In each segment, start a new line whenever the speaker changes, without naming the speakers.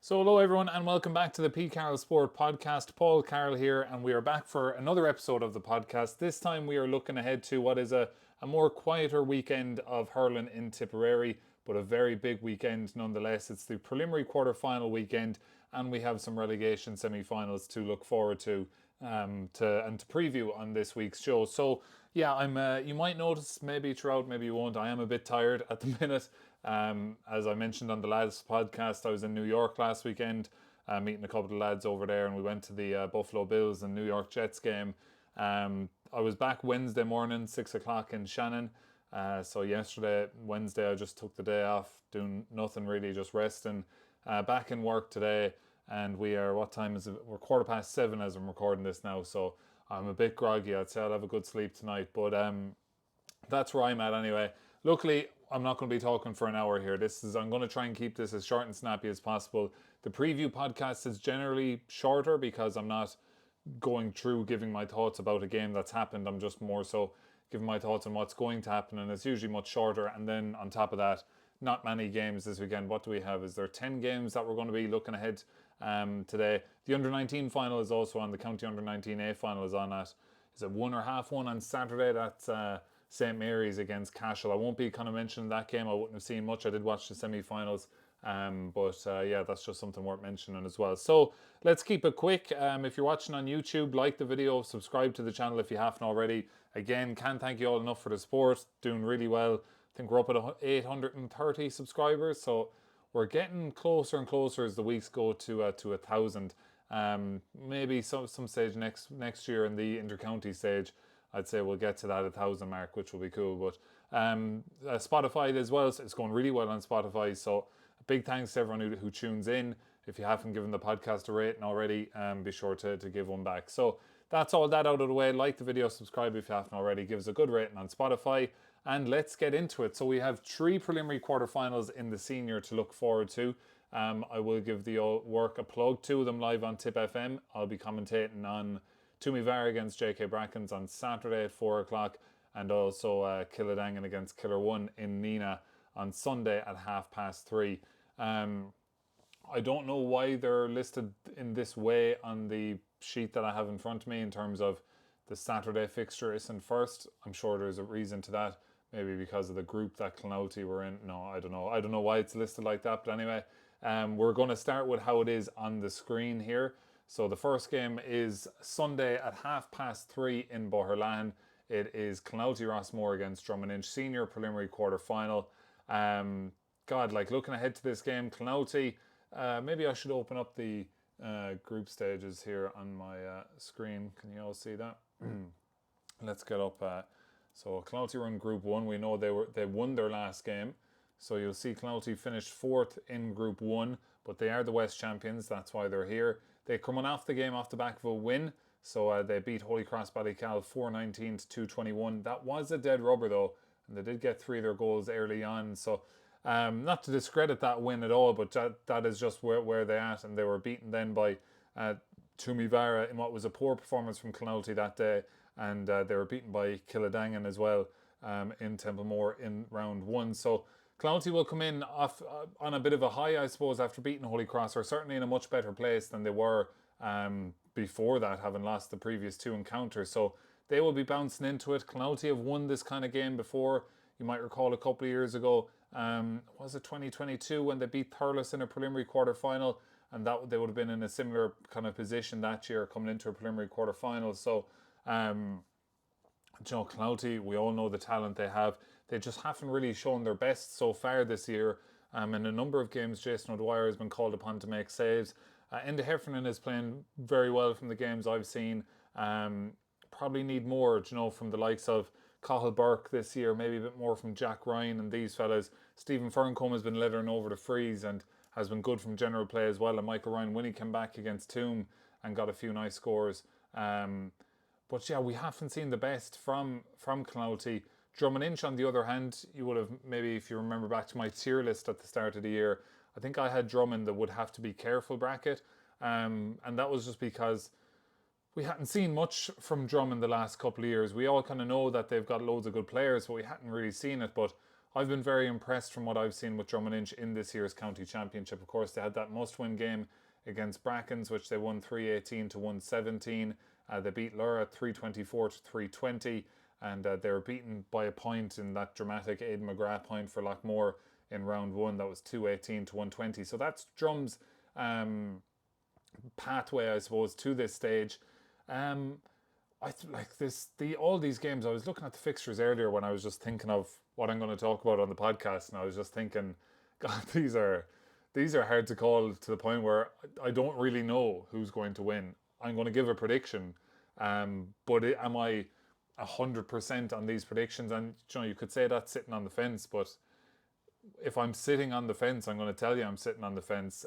So hello everyone and welcome back to the P. Carroll Sport Podcast. Paul Carroll here, and we are back for another episode of the podcast. This time we are looking ahead to what is a more quieter weekend of hurling in Tipperary, but a very big weekend nonetheless. It's the preliminary quarter-final weekend, and we have some relegation semi-finals to look forward to to preview on this week's show. So yeah, I'm. You might notice maybe throughout, maybe you won't. I am a bit tired at the minute. As I mentioned on the lads podcast, I was in New York last weekend, meeting a couple of lads over there, and we went to the Buffalo Bills and New York Jets game. I was back Wednesday morning, 6 o'clock in Shannon. So yesterday, Wednesday, I just took the day off, doing nothing really, just resting. Back in work today, and we are, what time is it? We're 7:15 as I'm recording this now, so I'm a bit groggy. I'd say I'll have a good sleep tonight, but that's where I'm at anyway. Luckily, I'm not going to be talking for an hour here. I'm going to try and keep this as short and snappy as possible. The preview podcast is generally shorter because I'm not going through giving my thoughts about a game that's happened. I'm just more so giving my thoughts on what's going to happen, and it's usually much shorter. And then on top of that, not many games this weekend. What do we have? Is there 10 games that we're going to be looking ahead today? The under-19 final is also on. The county under-19A final is on at, is it 1 or 1:30 on Saturday? That's St. Mary's against Cashel. I won't be kind of mentioning that game. I wouldn't have seen much. I did watch the semi-finals. But yeah, that's just something worth mentioning as well. So let's keep it quick. If you're watching on YouTube, like the video, subscribe to the channel if you haven't already. Again, can't thank you all enough for the support. Doing really well. I think we're up at 830 subscribers. So we're getting closer and closer as the weeks go to 1,000. Maybe some stage next year in the inter-county stage, I'd say we'll get to that 1,000 mark, which will be cool. But Spotify as well, so it's going really well on Spotify. So a big thanks to everyone who tunes in. If you haven't given the podcast a rating already, be sure to give one back. So that's all that out of the way. Like the video, subscribe if you haven't already. Give us a good rating on Spotify. And let's get into it. So we have 3 preliminary quarterfinals in the senior to look forward to. I will give the work a plug. 2 of them live on Tip FM. I'll be commentating on Toomevara against JK Brackens on Saturday at 4 o'clock, and also Kiladangan against Kilruane in Nina on Sunday at 3:30. I don't know why they're listed in this way on the sheet that I have in front of me in terms of the Saturday fixture isn't first. I'm sure there's a reason to that. Maybe because of the group that Clonouty were in. No, I don't know. I don't know why it's listed like that. But anyway, we're going to start with how it is on the screen here. So the first game is Sunday at 3:30 in Boherlahan. It is Clonouty Rossmore against Drummond Senior preliminary quarter final. God, like looking ahead to this game, Clonouty. Maybe I should open up the group stages here on my screen. Can you all see that? Let's get up. So Clonouty were in Group 1. We know they won their last game. So you'll see Clonouty finished 4th in Group 1, but they are the West champions. That's why they're here. They come on off the game off the back of a win. So they beat Holy Cross Ballycal 419 to 221. That was a dead rubber though, and they did get 3 of their goals early on. So not to discredit that win at all, but that is just where they're at. And they were beaten then by Toomevara in what was a poor performance from Clonouty that day. And they were beaten by Kiladangan as well in Templemore in round 1. So Clonouty will come in off on a bit of a high, I suppose, after beating Holy Cross, or certainly in a much better place than they were before that, having lost the previous 2 encounters. So they will be bouncing into it. Clonouty have won this kind of game before. You might recall a couple of years ago, was it 2022 when they beat Thurles in a preliminary quarter final, and that they would have been in a similar kind of position that year coming into a preliminary quarter final. So Clonouty, we all know the talent they have. They just haven't really shown their best so far this year. In a number of games, Jason O'Dwyer has been called upon to make saves. Enda Heffernan is playing very well from the games I've seen. Probably need more, from the likes of Cathal Burke this year, maybe a bit more from Jack Ryan and these fellas. Stephen Ferncombe has been lettering over the frees and has been good from general play as well. And Michael Ryan Winnie came back against Toom and got a few nice scores. But yeah, we haven't seen the best from Clonouty. Drummond on the other hand, you would have maybe, if you remember back to my tier list at the start of the year, I think I had Drummond that would have to be careful bracket. And that was just because we hadn't seen much from Drummond the last couple of years. We all kind of know that they've got loads of good players, but we hadn't really seen it. But I've been very impressed from what I've seen with Drom and Inch in this year's county championship. Of course, they had that must-win game against Brackens, which they won 318 to 117. They beat Lura 324 to 320, and they were beaten by a point in that dramatic Aidan McGrath point for Lockmore in round one. That was 218 to 120. So that's Drum's pathway, I suppose, to this stage. Like this, all these games. I was looking at the fixtures earlier when I was just thinking of what I'm going to talk about on the podcast, and I was just thinking, God, these are hard to call to the point where I don't really know who's going to win. I'm going to give a prediction, but am I 100% on these predictions? And you could say that's sitting on the fence, but if I'm sitting on the fence, I'm going to tell you I'm sitting on the fence.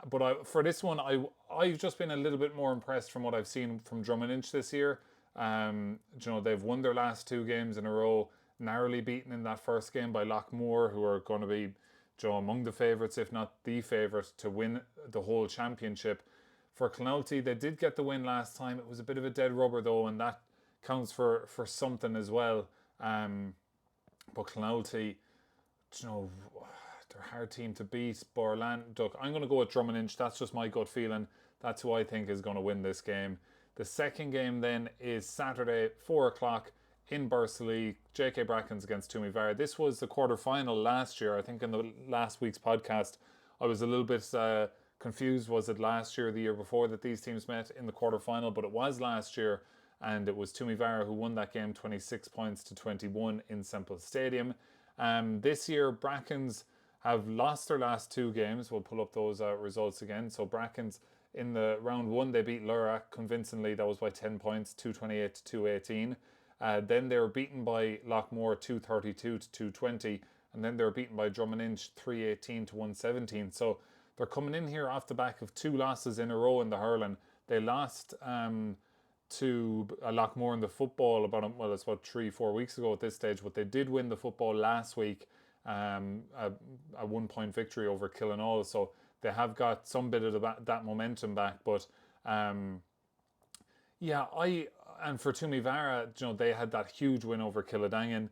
But for this one, I've just been a little bit more impressed from what I've seen from Drom and Inch this year. They've won their last 2 games in a row, narrowly beaten in that first game by Lockmore, who are going to be among the favourites, if not the favourite, to win the whole championship. For Clounty, they did get the win last time. It was a bit of a dead rubber though, and that counts for something as well. But Clounty, they're a hard team to beat. Borland, look, I'm going to go with Drom and Inch. That's just my gut feeling. That's who I think is going to win this game. The second game then is Saturday, 4 o'clock in Bursley, JK Brackens against Toomevara. This was the quarter-final last year. I think in the last week's podcast, I was a little bit confused. Was it last year or the year before that these teams met in the quarter-final? But it was last year, and it was Toomevara who won that game 26 points to 21 in Semple Stadium. This year, Brackens have lost their last 2 games. We'll pull up those results again. So Brackens, in the round 1, they beat Lura convincingly. That was by 10 points, 228 to 218. Then they were beaten by Lockmore 232 to 220. And then they were beaten by Drom and Inch 318 to 117. So they're coming in here off the back of 2 losses in a row in the hurling. They lost to Lockmore in the football it's about 3-4 weeks ago at this stage, but they did win the football last week, a 1-point victory over Kilruane. So they have got some bit of that momentum back. But and for Toomevara, they had that huge win over Kiladangan.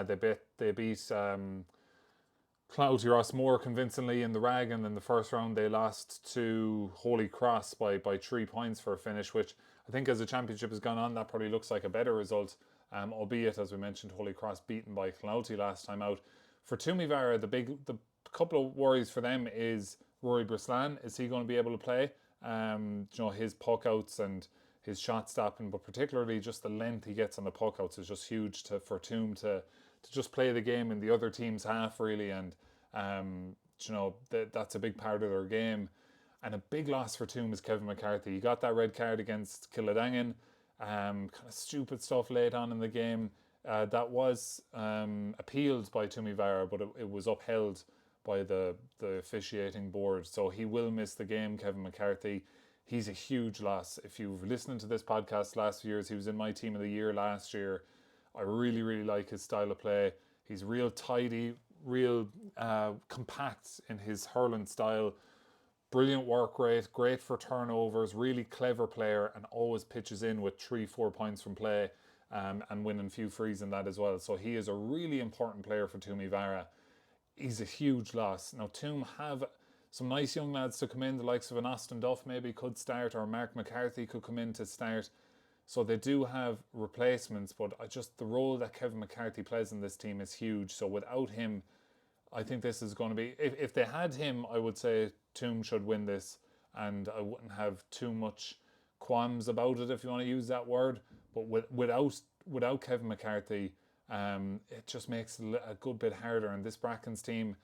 They beat Clouty Rossmore convincingly in the Rag, and in the first round they lost to Holy Cross by 3 points for a finish, which I think as the championship has gone on, that probably looks like a better result, albeit, as we mentioned, Holy Cross beaten by Clouty last time out. For Toomevara, the couple of worries for them is Rory Brislan. Is he going to be able to play? His puck outs and his shot stopping, but particularly just the length he gets on the puck outs is just huge for Toom to just play the game in the other team's half, really. And that's a big part of their game. And a big loss for Toom is Kevin McCarthy. He got that red card against Kiladangan. Kind of stupid stuff late on in the game. That was appealed by Toomevara, but it was upheld by the officiating board. So he will miss the game, Kevin McCarthy. He's a huge loss. If you've listened to this podcast last few years, he was in my team of the year last year. I really, really like his style of play. He's real tidy, real compact in his hurling style. Brilliant work rate, great for turnovers, really clever player, and always pitches in with 3-4 points from play, and winning few frees in that as well. So he is a really important player for Toomevara. He's a huge loss. Now Toom have some nice young lads to come in, the likes of an Austin Duff maybe could start, or Mark McCarthy could come in to start. So they do have replacements, but the role that Kevin McCarthy plays in this team is huge. So without him, I think this is going to be... If they had him, I would say Toom should win this, and I wouldn't have too much qualms about it, if you want to use that word. But without Kevin McCarthy, it just makes it a good bit harder. And this Brackens team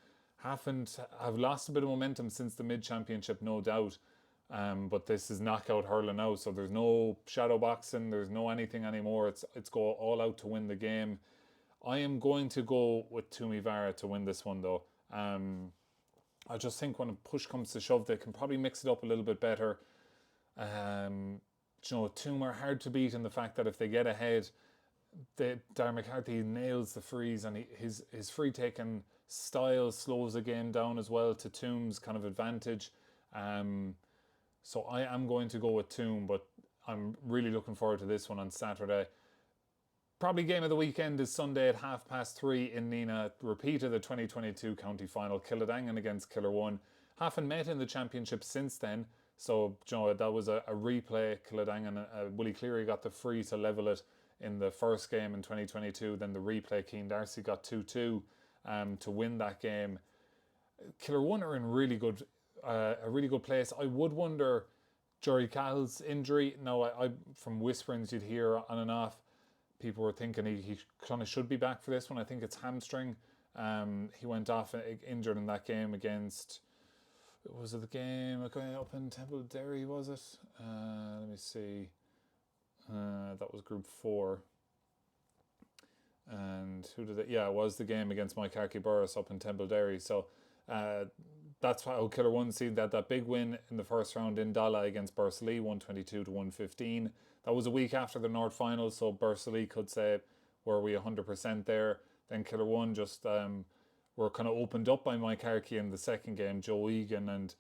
have lost a bit of momentum since the mid-championship, no doubt. But this is knockout hurling now, so there's no shadow boxing, there's no anything anymore. It's go all out to win the game. I am going to go with Toomevara to win this one though. I just think when push comes to shove, they can probably mix it up a little bit better. Toom are hard to beat in the fact that if they get ahead, Darren McCarthy nails the frees, and his free taking style slows the game down as well to Toom's kind of advantage. So I am going to go with Toom, but I'm really looking forward to this one on Saturday. Probably game of the weekend is Sunday at 3:30 in Nina. Repeat of the 2022 county final. Kiladangan against Kilruane. Haven't met in the championship since then. So, that was a replay. Kiladangan, Willie Cleary got the free to level it in the first game in 2022. Then the replay, Keen Darcy got 2-2 to win that game. Kilruane are in a really good place. I would wonder Jory Cahill's injury. Now, I from whisperings you'd hear on and off, people were thinking he kind of should be back for this one. I think it's hamstring. He went off injured in that game against. Was it the game going up in Tipperary? Was it? Let me see. That was Group 4. And who did it? Yeah, it was the game against Moycarkey Burris up in Tipperary. So that's how Kilruane see that big win in the first round in Dala against Bursley, 122-115. That was a week after the North final, so Bursley could say, were we 100% there? Then Kilruane just were kind of opened up by Moycarkey in the second game. Joe Egan and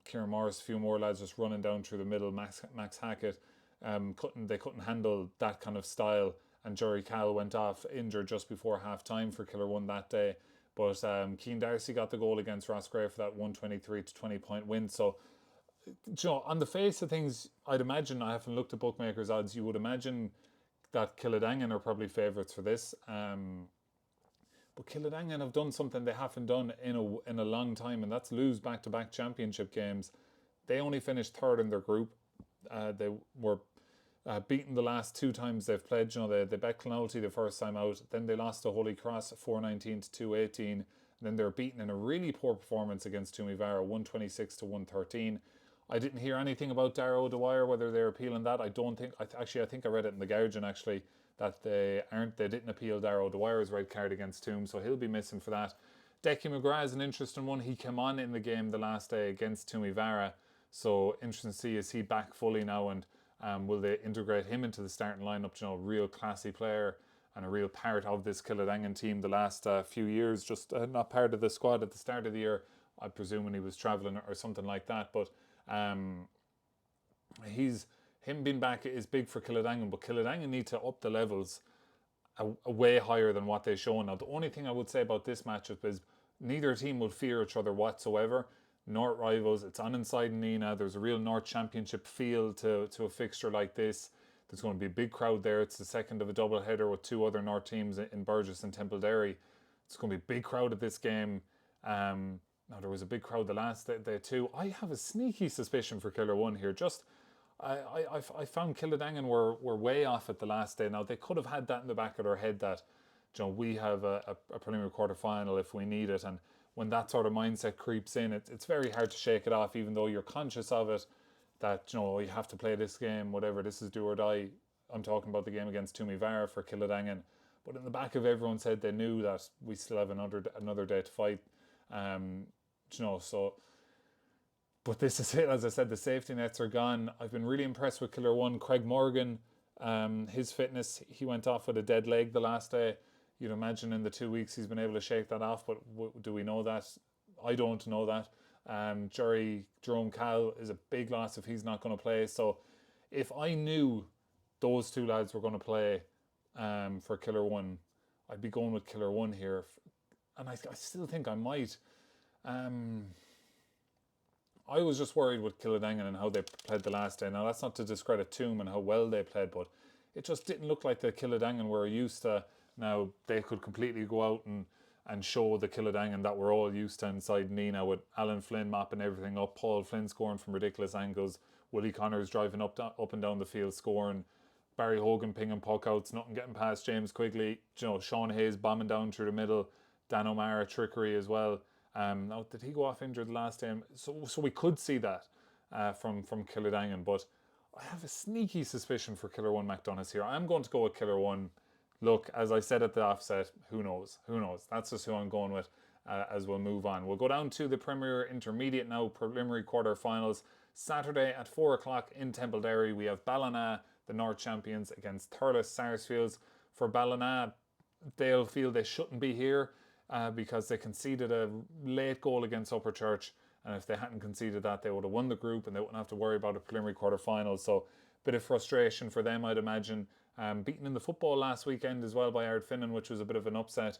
Kieran Morris, a few more lads just running down through the middle. Max Hackett couldn't handle that kind of style, and Jory Cahill went off injured just before half time for Kilruane that day. But Keen Darcy got the goal against Rossgrave for that 123-20 point win. So, on the face of things, I'd imagine, I haven't looked at bookmakers' odds, you would imagine that Kiladangan are probably favourites for this. But Kiladangan have done something they haven't done in a long time, and that's lose back-to-back championship games. They only finished third in their group. They were beaten the last 2 times they've played. They bet Clonalty the first time out. Then they lost to Holy Cross 419-218. Then they were beaten in a really poor performance against Toomevara 126-113. I didn't hear anything about Darragh O'Dwyer, whether they're appealing that. I don't think. I think I read it in the Guardian actually that they didn't appeal Darragh O'Dwyer's red card against Toom, so he'll be missing for that. Decky McGrath is an interesting one. He came on in the game the last day against Toomevara, so interesting to see, is he back fully now, and will they integrate him into the starting lineup? Real classy player and a real part of this Kiladangan team the last few years, just not part of the squad at the start of the year. I presume when he was travelling or something like that, but him being back is big for Kiladangan, but Kiladangan need to up the levels a way higher than what they've shown. Now, the only thing I would say about this matchup is neither team will fear each other whatsoever. North rivals, it's on inside Nina. There's a real North Championship feel to a fixture like this. There's going to be a big crowd there. It's the second of a double header with 2 other North teams in Burgess and Templederry. It's going to be a big crowd at this game. Now, there was a big crowd the last day too. I have a sneaky suspicion for Kilruane here. I found Kiladangan were way off at the last day. Now, they could have had that in the back of their head that, we have a preliminary quarter final if we need it. And when that sort of mindset creeps in, it's very hard to shake it off, even though you're conscious of it, that, you have to play this game, whatever, this is do or die. I'm talking about the game against Toomevara for Kiladangan. But in the back of everyone's head, they knew that we still have another day to fight. So... But this is it, as I said, the safety nets are gone. I've been really impressed with Kilruane. Craig Morgan, his fitness, he went off with a dead leg the last day. You'd imagine in the 2 weeks he's been able to shake that off, but do we know that? I don't know that. Jerome Cal is a big loss if he's not going to play. So if I knew those 2 lads were going to play for Kilruane, I'd be going with Kilruane here. And I still think I might. I was just worried with Kiladangan and how they played the last day. Now, that's not to discredit Toom and how well they played, but it just didn't look like the Kiladangan we're used to. Now, they could completely go out and show the Kiladangan that we're all used to inside Nina, with Alan Flynn mopping everything up, Paul Flynn scoring from ridiculous angles, Willie Connors driving up and down the field scoring, Barry Hogan pinging puck outs, nothing getting past James Quigley, Sean Hayes bombing down through the middle, Dan O'Mara trickery as well. Now, did he go off injured last time? So we could see that from Kiladangan, but I have a sneaky suspicion for Kilruane McDonough's here. I'm going to go with Kilruane. Look, as I said at the offset, who knows? That's just who I'm going with as we'll move on. We'll go down to the Premier Intermediate now, preliminary quarter-finals. Saturday at 4 o'clock in Templederry, we have Ballina, the North champions, against Thurles Sarsfields. For Ballina, they'll feel they shouldn't be here, because they conceded a late goal against Upperchurch, and if they hadn't conceded that, they would have won the group and they wouldn't have to worry about a preliminary quarter-final. So bit of frustration for them, I'd imagine. Beaten in the football last weekend as well by Ardfinnan, which was a bit of an upset.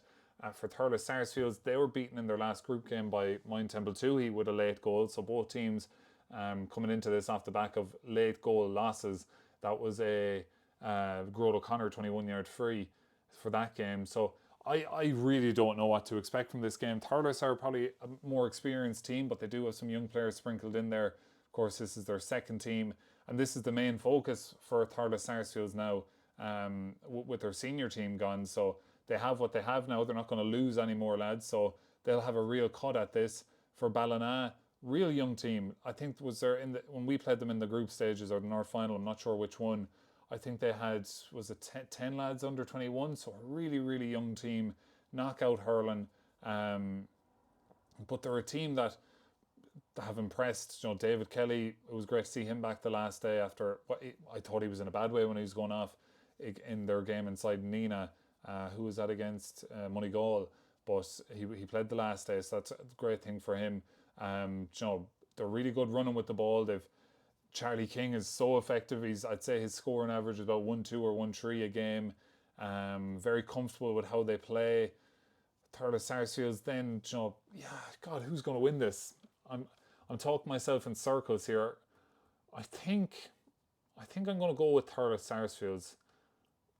For Thurles Sarsfields, they were beaten in their last group game by Moyne Temple Toohey with a late goal. So both teams coming into this off the back of late goal losses. That was a Grode O'Connor 21-yard free for that game. So I really don't know what to expect from this game. Thurles are probably a more experienced team, but they do have some young players sprinkled in there. Of course, this is their second team, and this is the main focus for Thurles Sarsfields now, with their senior team gone. So they have what they have now. They're not going to lose any more lads, so they'll have a real cut at this. For Ballina, real young team. I think when we played them in the group stages or the North Final, I'm not sure which one. I think they had, was it 10 lads under 21, so a really, really young team, knockout hurling. But they're a team that have impressed. David Kelly, it was great to see him back the last day after, I thought he was in a bad way when he was going off in their game inside Nina. Who was that against? Moneygall. But he played the last day, so that's a great thing for him. They're really good running with the ball. Charlie King is so effective. I'd say his scoring average is about 1-2 or 1-3 a game. Very comfortable with how they play. Thurles Sarsfields then, God, who's going to win this? I'm talking myself in circles here. I think I'm going to go with Thurles Sarsfields.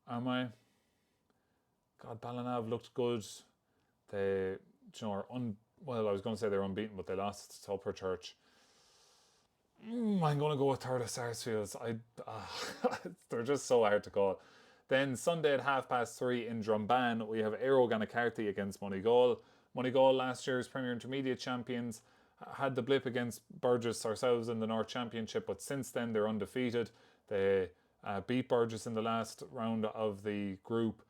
Am I? God, Ballina have looked good. They, are I was going to say they're unbeaten, but they lost to Upperchurch. I'm going to go with Thurles Sarsfields. They're just so hard to call. Then Sunday at 3:30 in Drumban, we have Aero Gannacarty against Moneygall. Moneygall, last year's Premier Intermediate champions, had the blip against Burgess ourselves in the North Championship, but since then they're undefeated. They beat Burgess in the last round of the group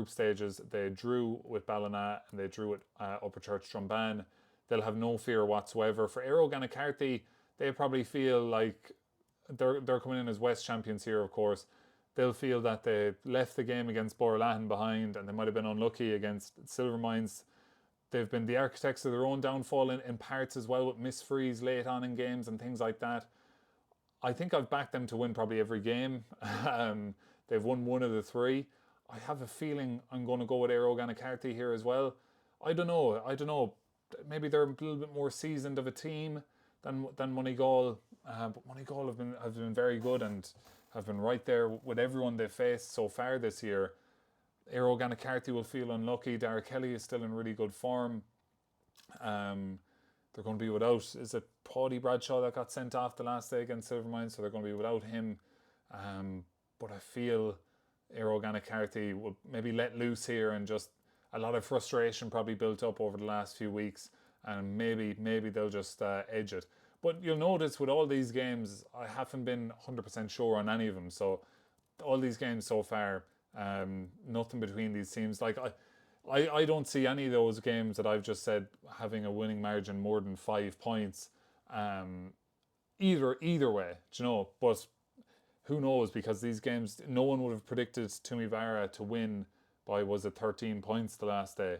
stages. They drew with Ballina and they drew with Upperchurch Drumban. They'll have no fear whatsoever. For Aero Gannacarty, they probably feel like they're coming in as West champions here, of course. They'll feel that they left the game against Borlahan behind and they might have been unlucky against Silver Mines. They've been the architects of their own downfall in parts as well, with misfrees late on in games and things like that. I think I've backed them to win probably every game. They've won one of the three. I have a feeling I'm going to go with Aero Gannacarty here as well. I don't know. Maybe they're a little bit more seasoned of a team than Moneygall. But Moneygall have been very good and have been right there with everyone they've faced so far this year. Aero Gannacarty will feel unlucky. Dara Kelly is still in really good form. They're going to be without, is it Paddy Bradshaw that got sent off the last day against Silvermine, so they're going to be without him. But I feel Aero Gannacarty will maybe let loose here, and just a lot of frustration probably built up over the last few weeks, and maybe they'll just edge it. But you'll notice with all these games, I haven't been 100% sure on any of them. So all these games so far, nothing between these teams. Like I don't see any of those games that I've just said having a winning margin more than 5 points. Either way, But who knows? Because these games, no one would have predicted Toomevara to win by, was it 13 points the last day?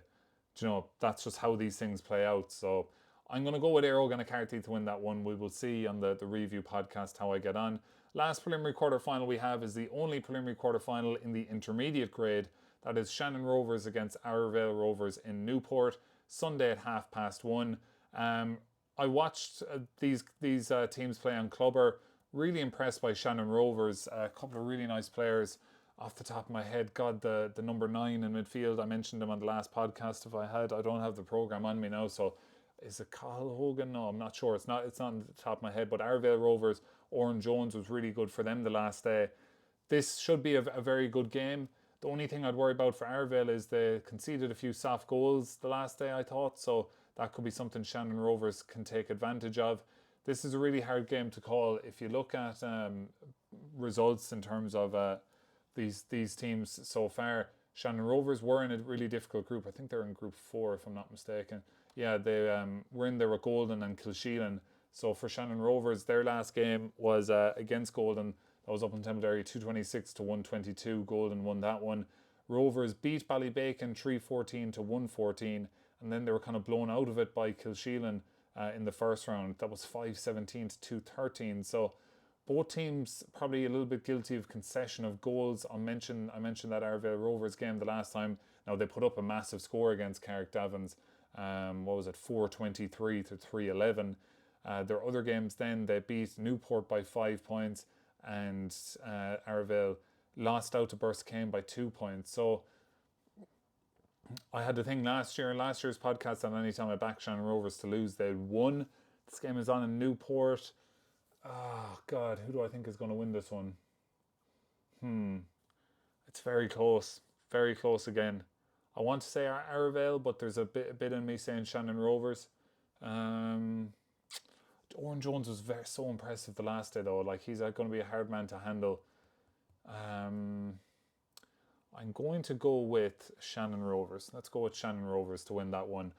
That's just how these things play out. So I'm going to go with Aero Gannacarty to win that one. We will see on the review podcast how I get on. Last preliminary quarter-final we have is the only preliminary quarter-final in the intermediate grade. That is Shannon Rovers against Arvale Rovers in Newport, Sunday at 1:30. I watched these teams play on Clubber. Really impressed by Shannon Rovers. A couple of really nice players. Off the top of my head, God, the number 9 in midfield, I mentioned him on the last podcast if I had. I don't have the programme on me now, so is it Carl Hogan? No, I'm not sure. It's not on the top of my head, but Arvale Rovers, Oren Jones was really good for them the last day. This should be a very good game. The only thing I'd worry about for Arvale is they conceded a few soft goals the last day, I thought, so that could be something Shannon Rovers can take advantage of. This is a really hard game to call. If you look at results in terms of these teams so far, Shannon Rovers were in a really difficult group. I think they're in group 4 if I'm not mistaken. Yeah, they were in there with Golden and Kilsheelan. So for Shannon Rovers, their last game was against Golden. That was up in Tipperary, 226 to 122. Golden won that one. Rovers beat Ballybacon 314 to 114, and then they were kind of blown out of it by Kilsheelan in the first round. That was 517 to 213. So, both teams probably a little bit guilty of concession of goals. I mentioned that Arvale Rovers game the last time. Now they put up a massive score against Carrickdavins. What was it, 423 to 311. Their other games then, they beat Newport by 5 points, and Arvale lost out to Burskane by 2 points. So I had the thing last year's podcast, that anytime I backed Shannon Rovers to lose, they'd won. This game is on in Newport. Oh, God, who do I think is going to win this one? It's very close. Very close again. I want to say Arvale, but there's a bit in me saying Shannon Rovers. Owen Jones was so impressive the last day, though. Like, he's going to be a hard man to handle. I'm going to go with Shannon Rovers. Let's go with Shannon Rovers to win that one.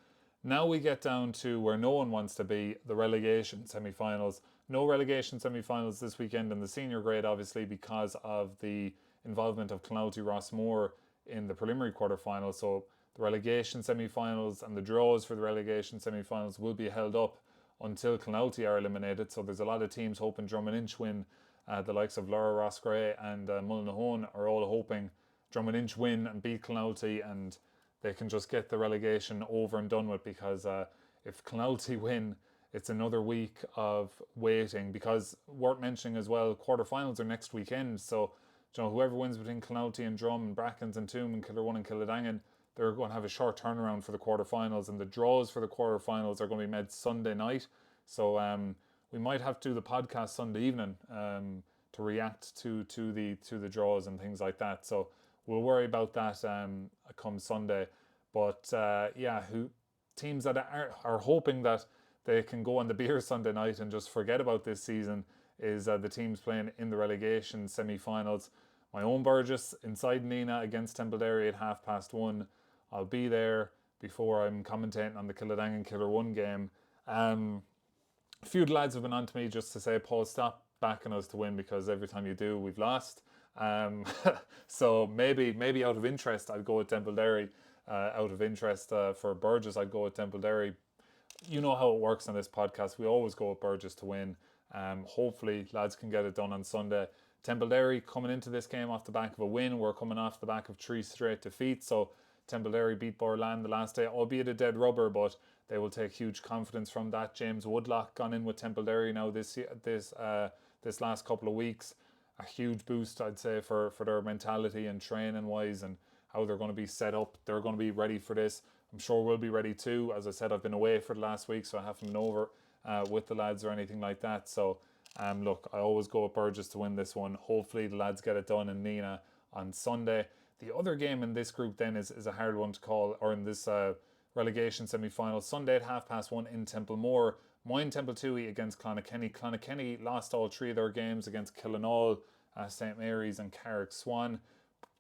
Now we get down to where no one wants to be, the relegation semi-finals. No relegation semi-finals this weekend in the senior grade, obviously, because of the involvement of Clounty Rossmore in the preliminary quarter-final. So the relegation semi-finals and the draws for the relegation semi-finals will be held up until Clounty are eliminated. So there's a lot of teams hoping Drummond-Inch win. The likes of Laura Roscrea and Mullinahone are all hoping Drummond-Inch win and beat Clounty, and they can just get the relegation over and done with, because if Clounty win, it's another week of waiting. Because worth mentioning as well, quarterfinals are next weekend, so whoever wins between Clounty and Drum and Brackens and Toom and Kilruane and Kiladangan, they're going to have a short turnaround for the quarterfinals, and the draws for the quarterfinals are going to be made Sunday night. So we might have to do the podcast Sunday evening to react to the draws and things like that. So we'll worry about that come Sunday. But teams that are hoping that they can go on the beer Sunday night and just forget about this season is the teams playing in the relegation semi-finals. My own Burgess inside Nina against Templederry at 1:30. I'll be there before I'm commentating on the Kiladangan Kilruane game. A few lads have been on to me just to say, Paul, stop backing us to win, because every time you do, we've lost. So maybe out of interest, I'd go with Templederry. Out of interest for Burgess, I'd go with Templederry. You know how it works on this podcast. We always go with Burgess to win. Hopefully, lads can get it done on Sunday. Templederry coming into this game off the back of a win. We're coming off the back of 3 straight defeats. So Templederry beat Borland the last day, albeit a dead rubber, but they will take huge confidence from that. James Woodlock gone in with Templederry now this last couple of weeks. A huge boost, I'd say, for their mentality and training wise, and how they're going to be set up. They're going to be ready for this. I'm sure we'll be ready too. As I said, I've been away for the last week, so I haven't been over with the lads or anything like that. So look, I always go with Burgess to win this one. Hopefully the lads get it done in Nina on Sunday. The other game in this group then is a hard one to call, or in this relegation semi-final. Sunday at 1:30 in Templemore. Moyne Templetui against Clonakilty. Clonakilty lost all 3 of their games against Killinall, St Mary's and Carrick Swan.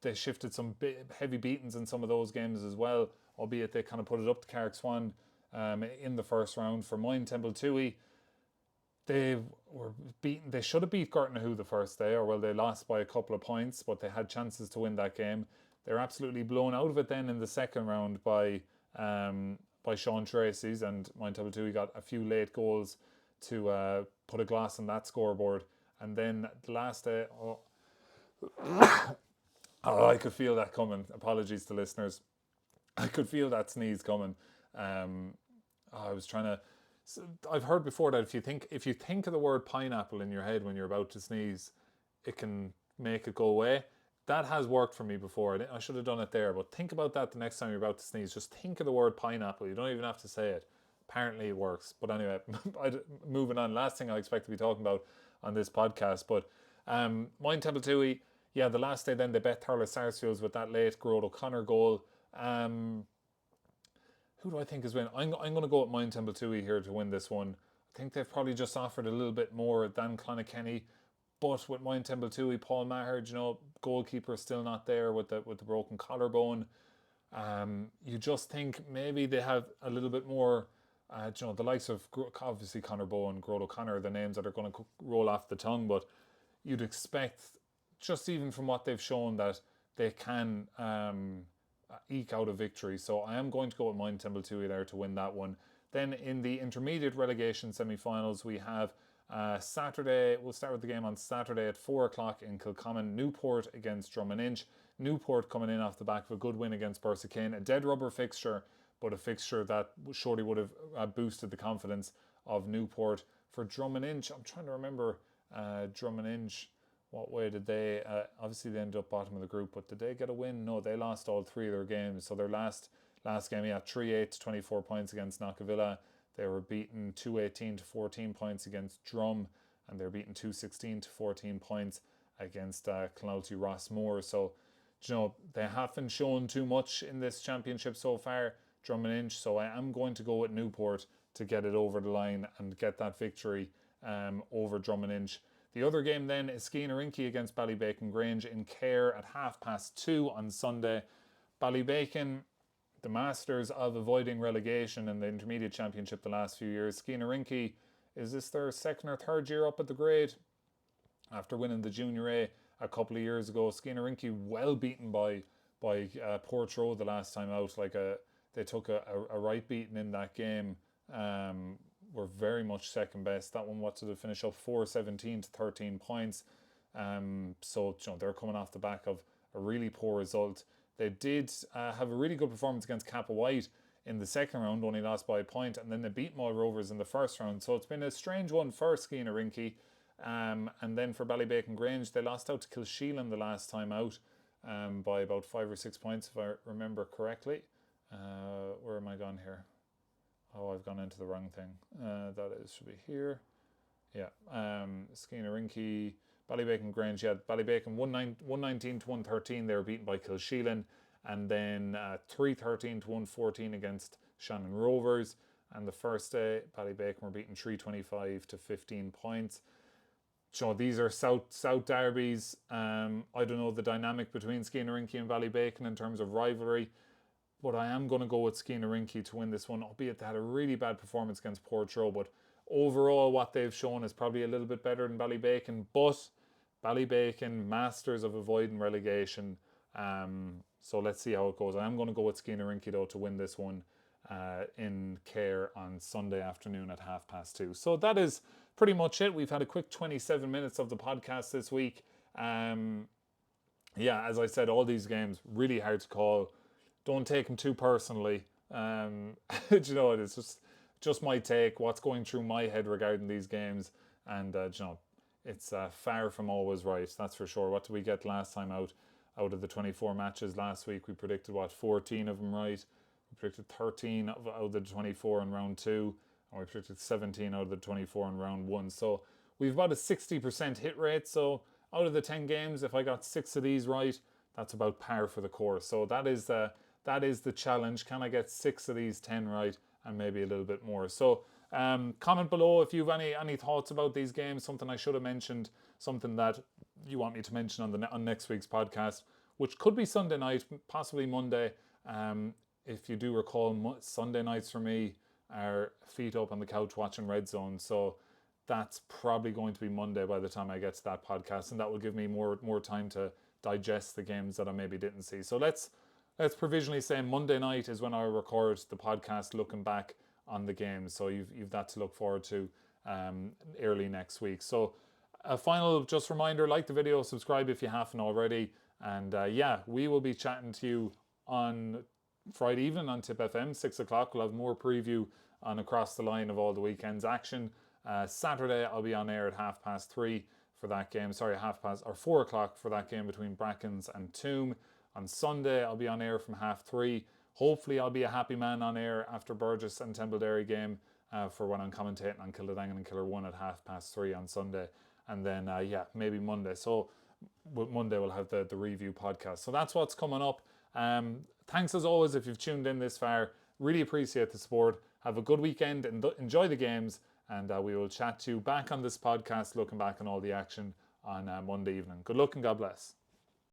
They shifted some heavy beatings in some of those games as well, albeit they kind of put it up to Carrick Swan in the first round. For Moyne Templetui, they were beaten. They should have beat Gortnahu the first day, or they lost by a couple of points, but they had chances to win that game. They're absolutely blown out of it then in the second round by Sean Tracy's, and Moyne Templetui got a few late goals to put a gloss on that scoreboard. And then the last day, I could feel that coming. Apologies to listeners. I could feel that sneeze coming. I was trying to. I've heard before that if you think of the word pineapple in your head when you're about to sneeze, it can make it go away. That has worked for me before. I should have done it there, but think about that the next time you're about to sneeze. Just think of the word pineapple. You don't even have to say it. Apparently it works. But anyway, moving on. Last thing I expect to be talking about on this podcast. But Moyne Templetui, the last day then they bet Thurles Sarsfields with that late Gerard O'Connor goal. Who do I think is winning? I'm going to go with Moyne Templetui here to win this one. I think they've probably just offered a little bit more than Clonakilty. But with Moyne Templetui, Paul Maher, goalkeeper still not there with the broken collarbone. You just think maybe they have a little bit more, the likes of obviously Conor Bowen, Gerard O'Connor, the names that are going to roll off the tongue, but you'd expect, just even from what they've shown, that they can eke out a victory. So I am going to go with Moyne Templetui there to win that one. Then in the intermediate relegation semi-finals, we have Saturday, we'll start with the game on Saturday at 4 o'clock in Kilcommon. Newport against Drummond. Newport coming in off the back of a good win against Bersacain. A dead rubber fixture, but a fixture that surely would have boosted the confidence of Newport. For Drummond, I'm trying to remember Drummond, what way did they, obviously they ended up bottom of the group, but did they get a win? No, they lost all 3 of their games. So their last game, 3-8 to 24 points against Knockavilla. They were beaten 2-18 to 14 points against Drum, and they were beaten 2-16 to 14 points against Clonalty Rossmore. So, they haven't shown too much in this championship so far, Drummond. So I am going to go with Newport to get it over the line and get that victory over Drummond. The other game then is Skeenerinky against Ballybacon Grange in Cahir at 2:30 on Sunday. Ballybacon, the masters of avoiding relegation in the intermediate championship the last few years. Skeenerinky, is this their second or third year up at the grade? After winning the Junior A a couple of years ago, Skeenerinky well beaten by Portroe the last time out. They took a right beating in that game. Were very much second best. That one, what did it finish up? 4-17 to 13 points. So they're coming off the back of a really poor result. They did have a really good performance against Kappa White in the second round, only lost by a point, and then they beat Moyle Rovers in the first round. So it's been a strange one for Skeenerinky. And then for Ballybacon Grange, they lost out to Kilsheelan the last time out by about 5 or 6 points, if I remember correctly. Where am I gone here? Oh, I've gone into the wrong thing. Should be here. Yeah. Skeenerinky, Ballybacon Grange. Yeah, Ballybacon 119 to 113. They were beaten by Kilsheelan, and then 313 to 114 against Shannon Rovers. And the first day, Ballybacon were beaten 325 to 15 points. These are South derbies. I don't know the dynamic between Skeenerinky and Ballybacon in terms of rivalry, but I am going to go with Skeenerinky to win this one, albeit they had a really bad performance against Portroe. But overall, what they've shown is probably a little bit better than Ballybacon. But Ballybacon, masters of avoiding relegation. So let's see how it goes. I am going to go with Skeenerinky though to win this one in Cahir on Sunday afternoon at 2:30. So that is pretty much it. We've had a quick 27 minutes of the podcast this week. As I said, all these games really hard to call. Don't take them too personally. It's just my take, what's going through my head regarding these games, and it's far from always right. That's for sure. What did we get last time out? Out of the 24 matches last week, we predicted 14 of them right. We predicted 13 out of the 24 in round 2, and we predicted 17 out of the 24 in round 1. So we've about a 60% hit rate. So out of the 10 games, if I got 6 of these right, that's about par for the course. So that is the challenge. Can I get 6 of these 10 right and maybe a little bit more? So comment below if you have any thoughts about these games, something I should have mentioned, something that you want me to mention on next week's podcast, which could be Sunday night, possibly Monday. If you do recall, Sunday nights for me are feet up on the couch watching Red Zone. So that's probably going to be Monday by the time I get to that podcast, and that will give me more time to digest the games that I maybe didn't see. So let's provisionally say Monday night is when I record the podcast looking back on the games. So you've that to look forward to early next week. So a final just reminder, like the video, subscribe if you haven't already. And we will be chatting to you on Friday evening on Tip FM, 6 o'clock. We'll have more preview on Across the Line of all the weekend's action. Saturday, I'll be on air at 3:30 for that game. 4 o'clock for that game between Brackens and Toom. On Sunday, I'll be on air from 3:30. Hopefully, I'll be a happy man on air after Burgess and Templederry game for when I'm commentating on Kiladangan and Kilruane at 3:30 on Sunday. And then, maybe Monday. So Monday we'll have the review podcast. So that's what's coming up. Thanks as always if you've tuned in this far. Really appreciate the support. Have a good weekend and enjoy the games. And we will chat to you back on this podcast, looking back on all the action on Monday evening. Good luck and God bless.